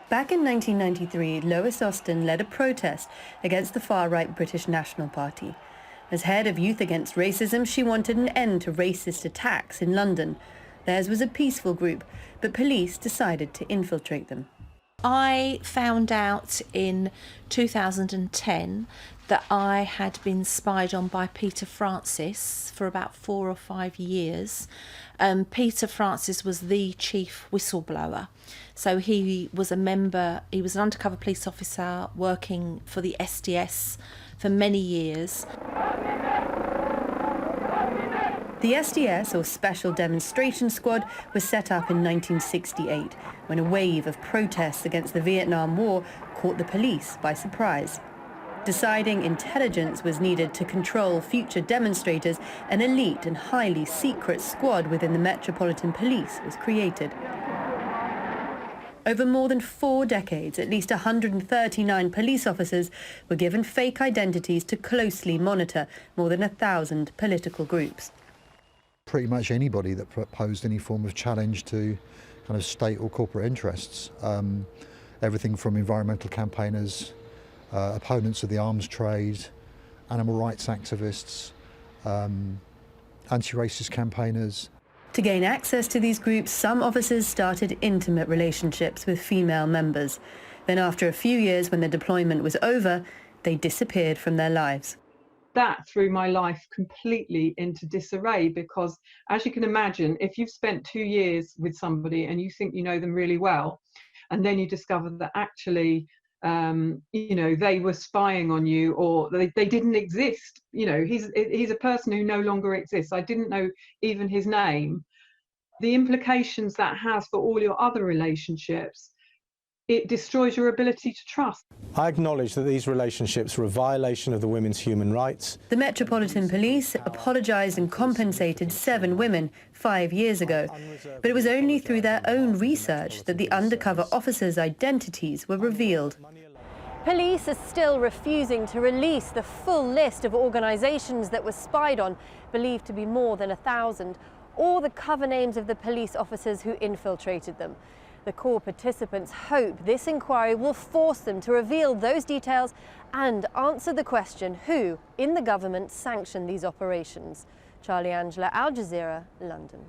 Back in 1993, Lois Austin led a protest against the far-right British National Party. As head of Youth Against Racism, she wanted an end to racist attacks in London. Theirs was a peaceful group, but police decided to infiltrate them. I found out in 2010 that I had been spied on by Peter Francis for about 4 or 5 years. Peter Francis was the chief whistleblower. So he was an undercover police officer working for the SDS for many years. The SDS, or Special Demonstration Squad, was set up in 1968 when a wave of protests against the Vietnam War caught the police by surprise. Deciding intelligence was needed to control future demonstrators, an elite and highly secret squad within the Metropolitan Police was created. Over more than 4 decades, at least 139 police officers were given fake identities to closely monitor more than 1,000 political groups. Pretty much anybody that proposed any form of challenge to kind of state or corporate interests. Everything from environmental campaigners, opponents of the arms trade, animal rights activists, anti-racist campaigners. To gain access to these groups, some officers started intimate relationships with female members. Then after a few years, when their deployment was over, they disappeared from their lives. That threw my life completely into disarray because, as you can imagine, if you've spent 2 years with somebody and you think you know them really well, and then you discover that actually they were spying on you, or they didn't exist. He's a person who no longer exists. I didn't know even his name. The implications that has for all your other relationships, it destroys your ability to trust. I acknowledge that these relationships were a violation of the women's human rights. The Metropolitan Police apologised and compensated 7 women 5 years ago, but it was only through their own research that the undercover officers' identities were revealed. Police are still refusing to release the full list of organisations that were spied on, believed to be more than 1,000, or the cover names of the police officers who infiltrated them. The core participants hope this inquiry will force them to reveal those details and answer the question who in the government sanctioned these operations. Charlie Angela, Al Jazeera, London.